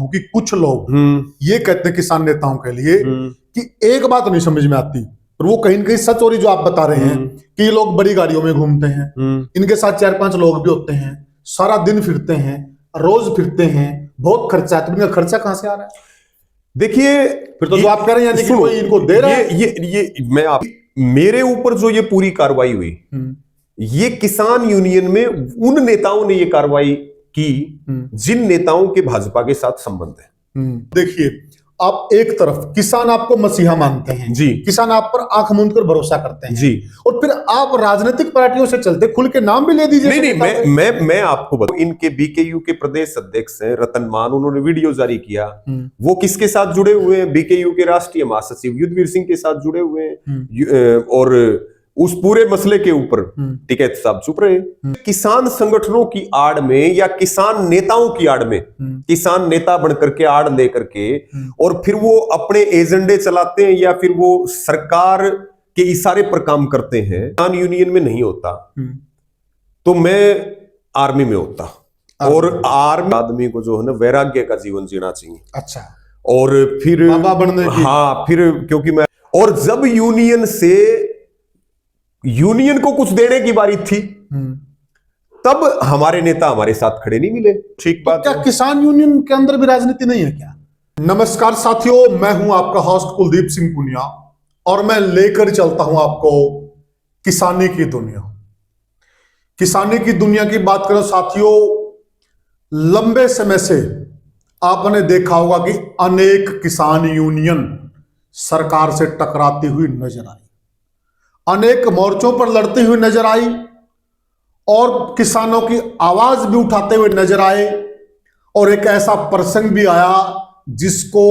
कि कुछ लोग ये कहते हैं किसान नेताओं के लिए कि एक बात नहीं समझ में आती, और वो कहीं ना कहीं सच हो रही जो आप बता रहे हैं कि ये लोग बड़ी गाड़ियों में घूमते हैं, इनके साथ 4-5 लोग भी होते हैं, सारा दिन फिरते हैं, रोज फिरते हैं, बहुत खर्चा है, तो इनका खर्चा कहां से आ रहा है? देखिए फिर तो जो आप कह रहे हैं कि कोई इनको दे रहा है। ये मैं आप मेरे ऊपर जो ये पूरी कार्रवाई हुई, ये किसान यूनियन में उन नेताओं ने ये कार्रवाई की जिन नेताओं के भाजपा के साथ संबंध है। देखिए, आप एक तरफ किसान आपको मसीहा मानते हैं जी, किसान आप पर आंख मूंद कर भरोसा करते हैं जी, और फिर आप राजनीतिक पार्टियों से चलते, खुल के नाम भी ले दीजिए। नहीं, मैं आपको बताऊं, इनके बीकेयू के प्रदेश अध्यक्ष हैं रतन मान, उन्होंने वीडियो जारी किया। वो किसके साथ जुड़े हुए हैं? बीकेयू के राष्ट्रीय महासचिव युद्धवीर सिंह के साथ जुड़े हुए हैं, और उस पूरे मसले के ऊपर टिकैत साहब चुप रहे। किसान संगठनों की आड़ में या किसान नेताओं की आड़ में, किसान नेता बनकर के आड़ लेकर के और फिर वो अपने एजेंडे चलाते हैं या फिर वो सरकार के इशारे पर काम करते हैं। किसान यूनियन में नहीं होता तो मैं आर्मी में होता, और आर्मी आदमी को जो है ना वैराग्य का जीवन जीना चाहिए। अच्छा, और फिर बाबा बनने की, हाँ, फिर क्योंकि मैं, और जब यूनियन को कुछ देने की बारी थी तब हमारे नेता हमारे साथ खड़े नहीं मिले। ठीक बात क्या किसान यूनियन के अंदर भी राजनीति नहीं है क्या? नमस्कार साथियों, मैं हूं आपका होस्ट कुलदीप सिंह पुनिया और मैं लेकर चलता हूं आपको किसानी की दुनिया। किसानी की दुनिया की बात करें साथियों, लंबे समय से आपने देखा होगा कि अनेक किसान यूनियन सरकार से टकराती हुई नजर आई, अनेक मोर्चों पर लड़ती हुई नजर आई और किसानों की आवाज भी उठाते हुए नजर आए। और एक ऐसा प्रसंग भी आया जिसको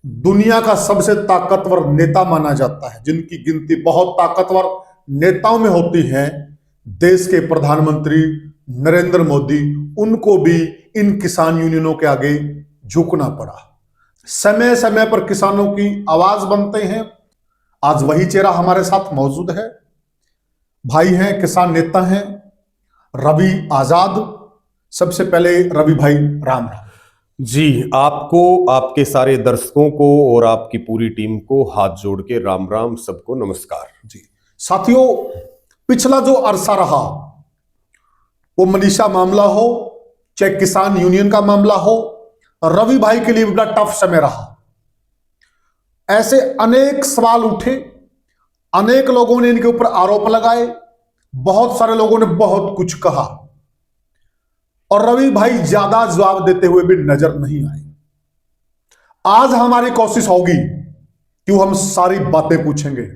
दुनिया का सबसे ताकतवर नेता माना जाता है, जिनकी गिनती बहुत ताकतवर नेताओं में होती है, देश के प्रधानमंत्री नरेंद्र मोदी, उनको भी इन किसान यूनियनों के आगे झुकना पड़ा। समय समय पर किसानों की आवाज बनते हैं। आज वही चेहरा हमारे साथ मौजूद है, भाई हैं, किसान नेता हैं, रवि आजाद। सबसे पहले रवि भाई, राम राम जी। आपको, आपके सारे दर्शकों को और आपकी पूरी टीम को हाथ जोड़ के राम राम, सबको नमस्कार जी। साथियों, पिछला जो अरसा रहा, वो मनीषा मामला हो चाहे किसान यूनियन का मामला हो, रवि भाई के लिए बड़ा टफ समय रहा। ऐसे अनेक सवाल उठे, अनेक लोगों ने इनके ऊपर आरोप लगाए, बहुत सारे लोगों ने बहुत कुछ कहा और रवि भाई ज्यादा जवाब देते हुए भी नजर नहीं आए। आज हमारी कोशिश होगी कि हम सारी बातें पूछेंगे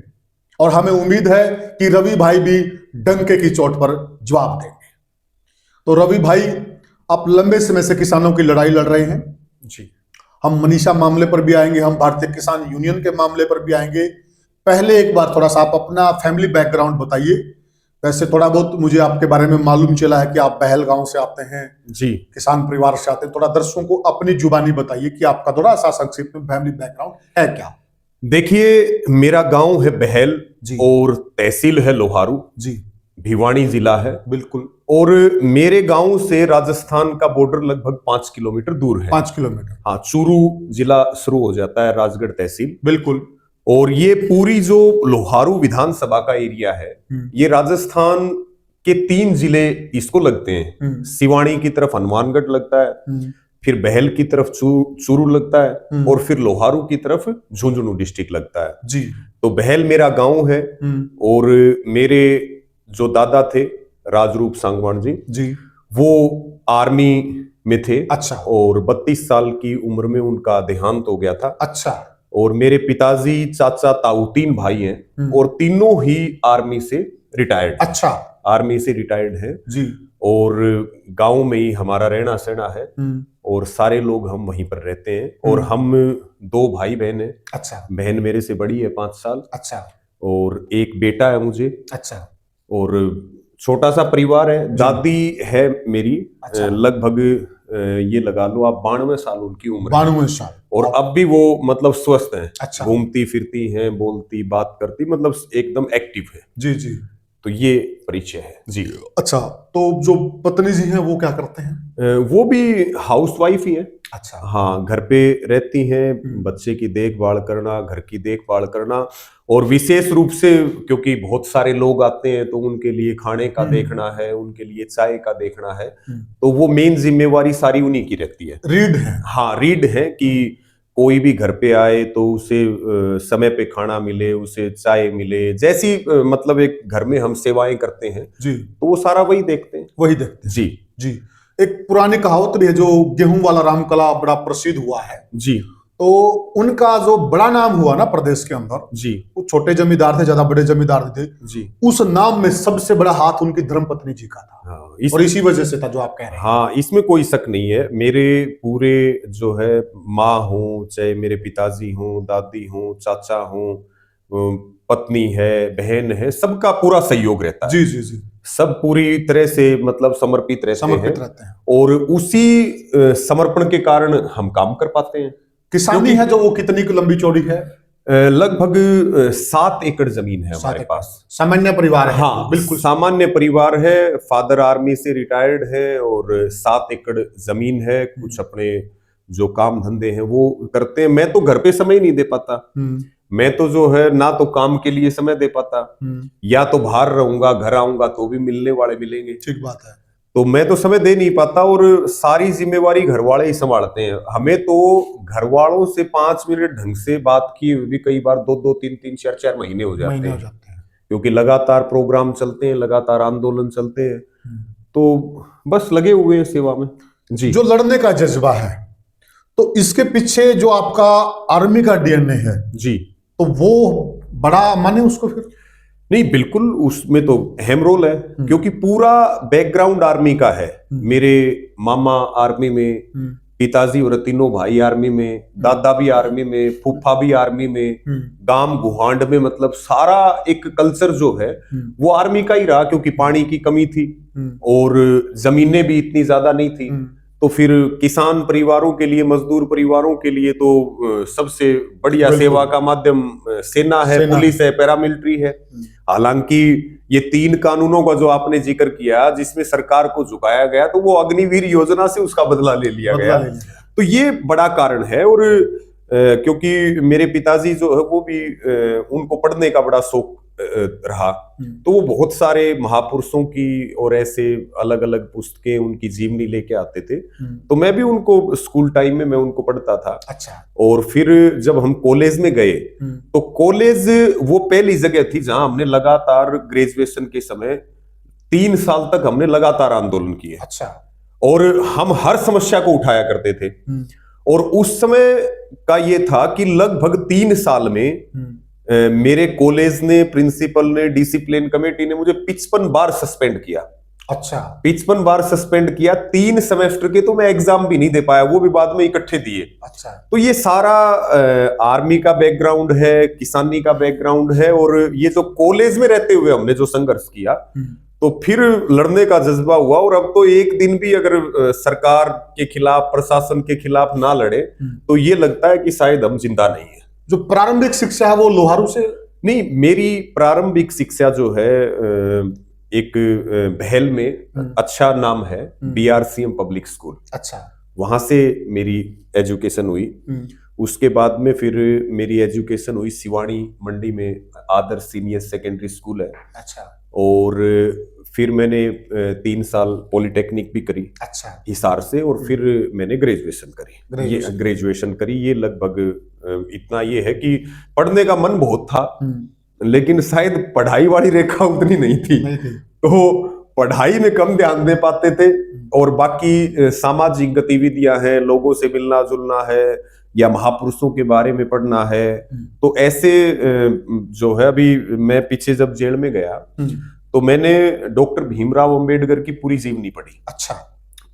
और हमें उम्मीद है कि रवि भाई भी डंके की चोट पर जवाब देंगे। तो रवि भाई, आप लंबे समय से किसानों की लड़ाई लड़ रहे हैं जी। हम मनीषा मामले पर भी आएंगे, हम भारतीय किसान यूनियन के मामले पर भी आएंगे। पहले एक बार थोड़ा सा आप अपना फैमिली बैकग्राउंड बताइए। वैसे थोड़ा बहुत मुझे आपके बारे में मालूम चला है कि आप बहल गांव से आते हैं जी, किसान परिवार से आते हैं। थोड़ा दर्शकों को अपनी जुबानी बताइए कि आपका थोड़ा सा संक्षिप्त में फैमिली बैकग्राउंड है क्या? देखिए, मेरा गांव है बहल जी, और तहसील है लोहारू जी, भिवानी जिला है। बिल्कुल। और मेरे गांव से राजस्थान का बॉर्डर लगभग 5 किलोमीटर दूर है। 5 किलोमीटर? हाँ, चूरू जिला शुरू हो जाता है, राजगढ़ तहसील। बिल्कुल। और ये पूरी जो लोहारू विधानसभा का एरिया है, ये राजस्थान के 3 जिले इसको लगते हैं। सिवानी की तरफ हनुमानगढ़ लगता है, फिर बहल की तरफ चूरू लगता है और फिर लोहारू की तरफ झुंझुनू डिस्ट्रिक्ट लगता है जी। तो बहल मेरा गांव है। और मेरे जो दादा थे राजरूप सांगवान जी, वो आर्मी में थे। अच्छा। और 32 साल की उम्र में उनका देहांत हो गया था। अच्छा। और मेरे पिताजी, चाचा, ताऊ 3 भाई हैं और तीनों ही आर्मी से रिटायर्ड। अच्छा। आर्मी से रिटायर्ड है जी। और गांव में ही हमारा रहना सहना है और सारे लोग हम वहीं पर रहते हैं। और हम 2 भाई बहन हैं। अच्छा। बहन मेरे से बड़ी है 5 साल। अच्छा। और एक बेटा है मुझे। अच्छा। और छोटा सा परिवार है। दादी है मेरी। अच्छा। लगभग ये लगा लो आप 92 साल उनकी उम्र। 92 साल। और अब भी वो मतलब स्वस्थ हैं। अच्छा। घूमती फिरती हैं, बोलती बात करती, मतलब एकदम एक्टिव है। जी जी। तो ये परिचय है जी। अच्छा, तो जो पत्नी जी हैं वो क्या करते हैं? वो भी हाउसवाइफ ही है। अच्छा। हाँ, घर पे रहती हैं, बच्चे की देखभाल करना, घर की देखभाल करना, और विशेष रूप से क्योंकि बहुत सारे लोग आते हैं तो उनके लिए खाने का देखना है, उनके लिए चाय का देखना है, तो वो मेन जिम्मेवारी सारी उन्हीं की रहती है। रीड है। हाँ, रीड है कि कोई भी घर पे आए तो उसे समय पे खाना मिले, उसे चाय मिले, जैसी मतलब एक घर में हम सेवाएं करते हैं जी, तो वो सारा वही देखते हैं। वही देखते हैं। जी जी, एक पुरानी कहावत भी है जो गेहूं वाला रामकला बड़ा प्रसिद्ध हुआ है, जी तो उनका जो बड़ा नाम हुआ ना प्रदेश के अंदर, जी वो छोटे जमींदार थे, ज्यादा बड़े जमींदार थे, जी। उस नाम में सबसे बड़ा हाथ उनकी धर्मपत्नी जी का था। हाँ, और इसी वजह से था जो आप कह रहे हैं। हाँ, इसमें कोई शक नहीं है। मेरे पूरे जो है माँ हो, चाहे मेरे पिताजी हो, दादी हो, चाचा हो, पत्नी है, बहन है, सबका पूरा सहयोग रहता है। जी जी जी, सब पूरी तरह से मतलब समर्पित रहते हैं और उसी समर्पण के कारण हम काम कर पाते हैं। किसानी है जो वो कितनी लंबी चौड़ी है? लगभग 7 एकड़ जमीन है हमारे पास। सामान्य परिवार है? हाँ, बिल्कुल सामान्य परिवार है। फादर आर्मी से रिटायर्ड है और 7 एकड़ जमीन है। कुछ अपने जो काम धंधे हैं वो करते हैं। मैं तो घर पे समय नहीं दे पाता। मैं तो जो है ना तो काम के लिए समय दे पाता, या तो बाहर रहूंगा, घर आऊंगा तो भी मिलने वाले मिलेंगे। ठीक बात है। तो मैं तो समय दे नहीं पाता और सारी जिम्मेवारी घर वाले ही संभालते हैं। हमें तो घर वालों से 5 मिनट ढंग से बात किए हुए भी कई बार 2-2, 3-3, 4-4 महीने हो जाते हैं, क्योंकि लगातार प्रोग्राम चलते हैं, लगातार आंदोलन चलते हैं, तो बस लगे हुए हैं सेवा में। जी, जो लड़ने का जज्बा है, तो इसके पीछे जो आपका आर्मी का डीएनए है जी, तो वो बड़ा माने उसको फिर? नहीं, बिल्कुल उसमें तो अहम रोल है, क्योंकि पूरा बैकग्राउंड आर्मी का है। मेरे मामा आर्मी में, पिताजी और तीनों भाई आर्मी में, दादा भी आर्मी में, फूफा भी आर्मी में, गांव गुहांड में, मतलब सारा एक कल्चर जो है वो आर्मी का ही रहा, क्योंकि पानी की कमी थी और जमीनें भी इतनी ज्यादा नहीं थी। तो फिर किसान परिवारों के लिए, मजदूर परिवारों के लिए तो सबसे बढ़िया सेवा का माध्यम सेना है, पुलिस है, पैरामिलिट्री है। हालांकि ये 3 कानूनों का जो आपने जिक्र किया जिसमें सरकार को झुकाया गया, तो वो अग्निवीर योजना से उसका बदला ले लिया गया। तो ये बड़ा कारण है। और क्योंकि मेरे पिताजी जो है वो भी उनको पढ़ने का बड़ा शौक रहा, तो वो बहुत सारे महापुरुषों की और ऐसे अलग अलग पुस्तकें, उनकी जीवनी लेके आते थे। तो मैं भी उनको स्कूल टाइम में मैं उनको पढ़ता था। अच्छा। और फिर जब हम कॉलेज में गए तो कॉलेज वो पहली जगह थी जहां हमने लगातार ग्रेजुएशन के समय 3 साल तक हमने लगातार आंदोलन किए। अच्छा। और हम हर समस्या को उठाया करते थे। और उस समय का ये था कि लगभग 3 साल में मेरे कॉलेज ने, प्रिंसिपल ने, डिसिप्लिन कमेटी ने मुझे 55 बार सस्पेंड किया। अच्छा। 55 बार सस्पेंड किया 3 सेमेस्टर के, तो मैं एग्जाम भी नहीं दे पाया, वो भी बाद में इकट्ठे दिए। अच्छा। तो ये सारा आर्मी का बैकग्राउंड है, किसानी का बैकग्राउंड है, और ये जो कॉलेज में रहते हुए हमने जो संघर्ष किया, तो फिर लड़ने का जज्बा हुआ। और अब तो एक दिन भी अगर सरकार के खिलाफ, प्रशासन के खिलाफ ना लड़े तो ये लगता है कि शायद हम जिंदा नहीं है। जो प्रारंभिक शिक्षा है वो लोहारू से? नहीं, मेरी प्रारंभिक शिक्षा जो है एक बहल में अच्छा नाम है, BRCM पब्लिक स्कूल। अच्छा। वहां से मेरी एजुकेशन हुई। उसके बाद में फिर मेरी एजुकेशन हुई सिवानी मंडी में, आदर्श सीनियर सेकेंडरी स्कूल है। अच्छा। और फिर मैंने 3 साल पॉलिटेक्निक भी करी। अच्छा। हिसार से। और फिर मैंने ग्रेजुएशन करी। ये ग्रेजुएशन करी, ये लगभग इतना ये है कि पढ़ने का मन बहुत था, लेकिन शायद पढ़ाई वाली रेखा उतनी नहीं थी। तो पढ़ाई में कम ध्यान दे पाते थे, और बाकी सामाजिक गतिविधियां हैं, लोगों से मिलना जुलना है, या महापुरुषों के बारे में पढ़ना है। तो ऐसे जो है, अभी मैं पीछे जब जेल में गया तो मैंने डॉक्टर भीमराव अंबेडकर की पूरी जीवनी पढ़ी। अच्छा।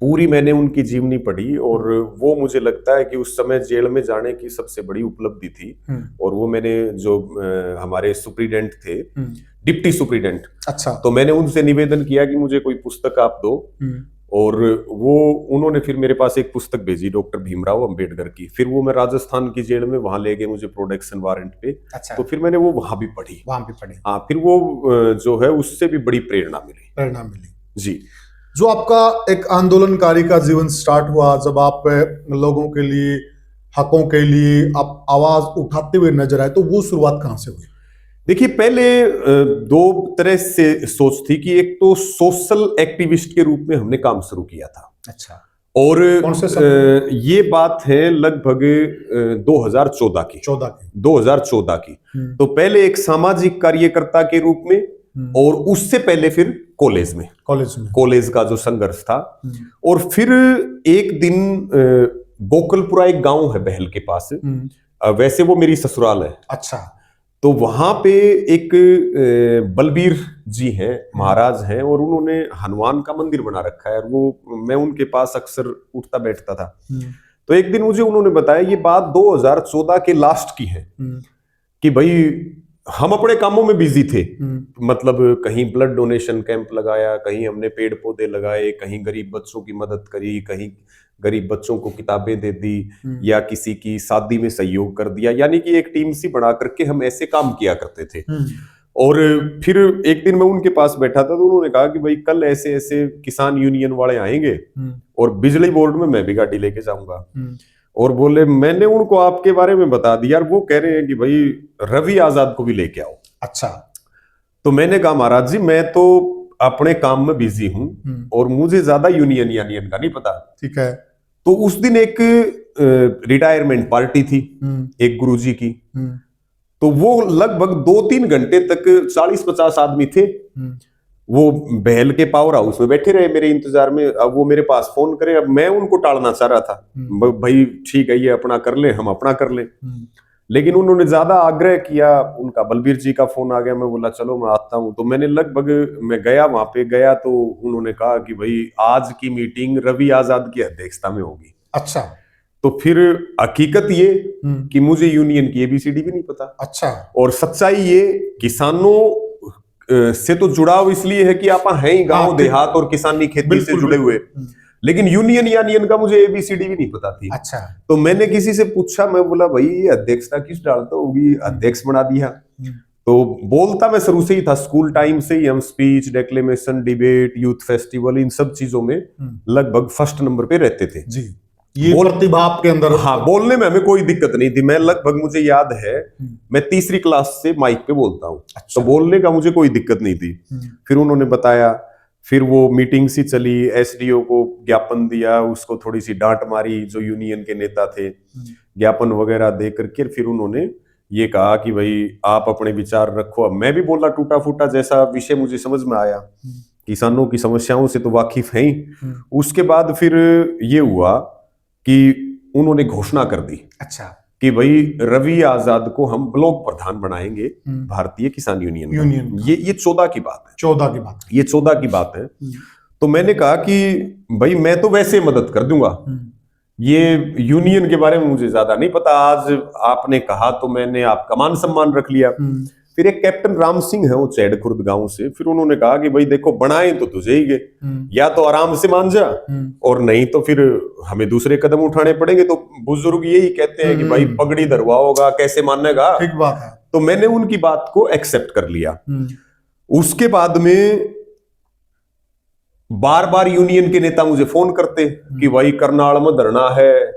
पूरी मैंने उनकी जीवनी पढ़ी, और वो मुझे लगता है कि उस समय जेल में जाने की सबसे बड़ी उपलब्धि थी। और वो मैंने जो हमारे सुप्रीडेंट थे, डिप्टी सुप्रीडेंट, अच्छा, तो मैंने उनसे निवेदन किया कि मुझे कोई पुस्तक आप दो। और वो उन्होंने फिर मेरे पास एक पुस्तक भेजी डॉक्टर भीमराव अंबेडकर की। फिर वो मैं राजस्थान की जेल में वहां ले गए मुझे प्रोडक्शन वारंट पे। अच्छा। तो फिर मैंने वो वहां भी पढ़ी। हाँ, फिर वो जो है उससे भी बड़ी प्रेरणा मिली। प्रेरणा मिली। जी। जो आपका एक आंदोलनकारी का जीवन स्टार्ट हुआ, जब आप लोगों के लिए, हकों के लिए आप आवाज उठाते हुए नजर आए, तो वो शुरुआत कहाँ से हुई? देखिए, पहले दो तरह से सोच थी कि एक तो सोशल एक्टिविस्ट के रूप में हमने काम शुरू किया था। अच्छा। और कौन से समय? ये बात है लगभग 2014 की। 2014 की। तो पहले एक सामाजिक कार्यकर्ता के रूप में, और उससे पहले फिर कॉलेज का जो संघर्ष था। और फिर एक दिन गोकुलपुरा एक गांव है बहल के पास, वैसे वो मेरी ससुराल है। अच्छा। तो वहां पे एक बलबीर जी हैं, महाराज हैं, और उन्होंने हनुमान का मंदिर बना रखा है, और वो मैं उनके पास अक्सर उठता बैठता था। तो एक दिन मुझे उन्होंने बताया, ये बात 2014 के लास्ट की है, कि भाई हम अपने कामों में बिजी थे। मतलब कहीं ब्लड डोनेशन कैंप लगाया, कहीं हमने पेड़ पौधे लगाए, कहीं गरीब बच्चों की मदद करी, कहीं गरीब बच्चों को किताबें दे दी, या किसी की शादी में सहयोग कर दिया। यानी कि एक टीम सी बना करके हम ऐसे काम किया करते थे। और फिर एक दिन मैं उनके पास बैठा था, तो उन्होंने कहा कि भाई कल ऐसे ऐसे किसान यूनियन वाले आएंगे, और बिजली बोर्ड में मैं भी गाड़ी लेके जाऊंगा। और बोले, मैंने उनको आपके बारे में बता दिया, वो कह रहे हैं कि भाई रवि आजाद को भी लेके आओ। अच्छा। तो मैंने कहा, महाराज जी मैं तो अपने काम में बिजी हूं, और मुझे ज्यादा यूनियन का नहीं पता। ठीक है। तो उस दिन एक रिटायरमेंट पार्टी थी एक गुरुजी की। तो वो लगभग 2-3 घंटे तक 40-50 आदमी थे। वो बहल के पावर हाउस में बैठे रहे मेरे इंतजार में। अब वो मेरे पास फोन करे, अब मैं उनको टालना चाह रहा था, भाई ठीक है, ये अपना कर ले, हम अपना कर ले। लेकिन उन्होंने ज्यादा आग्रह किया, उनका बलबीर जी का फोन आ गया। मैं बोला चलो मैं आता हूं। तो मैंने मैं गया, वहां पे गया, तो उन्होंने कहा कि भाई आज की मीटिंग रवि आजाद की अध्यक्षता में होगी। अच्छा। तो फिर हकीकत ये कि मुझे यूनियन की एबीसीडी भी नहीं पता। अच्छा। और सच्चाई ये, किसानों से तो जुड़ाव इसलिए है कि आप हैं ही गांव देहात और किसानी खेती से जुड़े हुए, लेकिन यूनियन का मुझे एबीसीडी भी नहीं पता थी। अच्छा। तो मैंने किसी से पूछा, मैं बोला भाई ये अध्यक्षता किस डालता होगी, अध्यक्ष बना दिया। तो बोलता मैं शुरू से ही था, स्कूल टाइम से ही हम speech, declamation, debate, youth festival, इन सब चीजों में लगभग फर्स्ट नंबर पे रहते थे जी। ये प्रतिभा आपके अंदर? हाँ, बोलने में हमें कोई दिक्कत नहीं थी। मैं लगभग, मुझे याद है, मैं तीसरी क्लास से माइक पे बोलता हूँ। अच्छा। तो बोलने का मुझे कोई दिक्कत नहीं थी। फिर उन्होंने बताया, फिर वो मीटिंग सी चली, एसडीओ को ज्ञापन दिया, उसको थोड़ी सी डांट मारी, जो यूनियन के नेता थे, ज्ञापन वगैरह दे करके फिर उन्होंने ये कहा कि भाई आप अपने विचार रखो। अब मैं भी बोला टूटा फूटा, जैसा विषय मुझे समझ में आया, किसानों की समस्याओं से तो वाकिफ है ही। उसके बाद फिर ये हुआ कि उन्होंने घोषणा कर दी। अच्छा। कि भाई रवि आजाद को हम ब्लॉक प्रधान बनाएंगे भारतीय किसान यूनियन। ये 14 की बात है। 14 की बात है। तो मैंने कहा कि भाई मैं तो वैसे मदद कर दूंगा, ये यूनियन के बारे में मुझे ज्यादा नहीं पता। आज आपने कहा तो मैंने आपका मान सम्मान रख लिया। फिर एक कैप्टन राम सिंह है, वो चैड खुर्द गांव से, फिर उन्होंने कहा कि भाई देखो, बनाए तो तुझे ही, या तो आराम से मान जा, और नहीं तो फिर हमें दूसरे कदम उठाने पड़ेंगे। तो बुजुर्ग यही कहते हैं कि भाई पगड़ी धरवा होगा, कैसे मानेगा। ठीक बात है। तो मैंने उनकी बात को एक्सेप्ट कर लिया। उसके बाद में बार बार यूनियन के नेता मुझे फोन करते कि भाई करनाल में धरना है,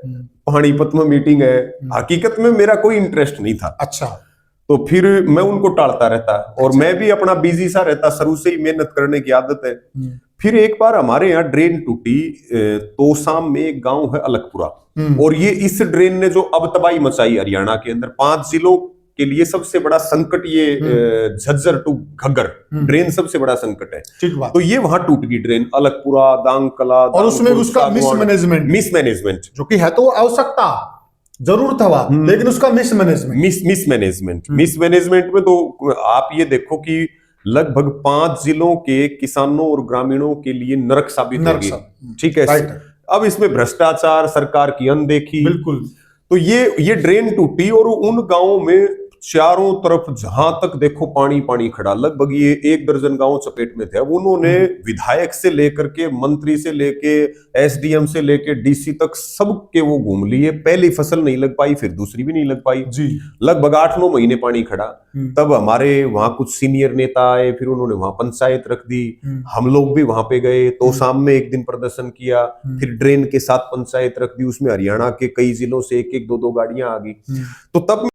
पानीपत में मीटिंग है। हकीकत में मेरा कोई इंटरेस्ट नहीं था। अच्छा। तो फिर मैं उनको टालता रहता, और मैं भी अपना बिजी सा रहता, शुरू से ही मेहनत करने की आदत है। फिर एक बार हमारे यहाँ ड्रेन टूटी, तोसाम में एक गांव है अलकपुरा, और ये इस ड्रेन ने जो अब तबाही मचाई हरियाणा के अंदर 5 जिलों के लिए सबसे बड़ा संकट, ये झज्जर टू घग्गर ड्रेन सबसे बड़ा संकट है। तो ये वहां टूट गई ड्रेन, अलकपुरा, दांगकला, और उसमें उसका मिसमैनेजमेंट जो कि है तो आवश्यकता जरूर था, लेकिन उसका मिसमैनेजमेंट में तो आप ये देखो कि लगभग 5 जिलों के किसानों और ग्रामीणों के लिए नरक साबित होगी। ठीक है। अब इसमें भ्रष्टाचार, सरकार की अनदेखी, बिल्कुल। तो ये ड्रेन टूटी, और उन गांवों में चारों तरफ जहां तक देखो पानी पानी खड़ा, लगभग ये 1 दर्जन गांव चपेट में थे। अब उन्होंने विधायक से लेकर के मंत्री से लेके एसडीएम से लेके डीसी तक सबके वो घूम लिए। पहली फसल नहीं लग पाई, फिर दूसरी भी नहीं लग पाई जी। लगभग 8-9 महीने पानी खड़ा। तब हमारे वहां कुछ सीनियर नेता आए, फिर उन्होंने वहां पंचायत रख दी, हम लोग भी वहां पे गए, तो सामने एक दिन प्रदर्शन किया, फिर ड्रेन के साथ पंचायत रख दी, उसमें हरियाणा के कई जिलों से 1-1, 2-2 गाड़ियां आ गई। तो तब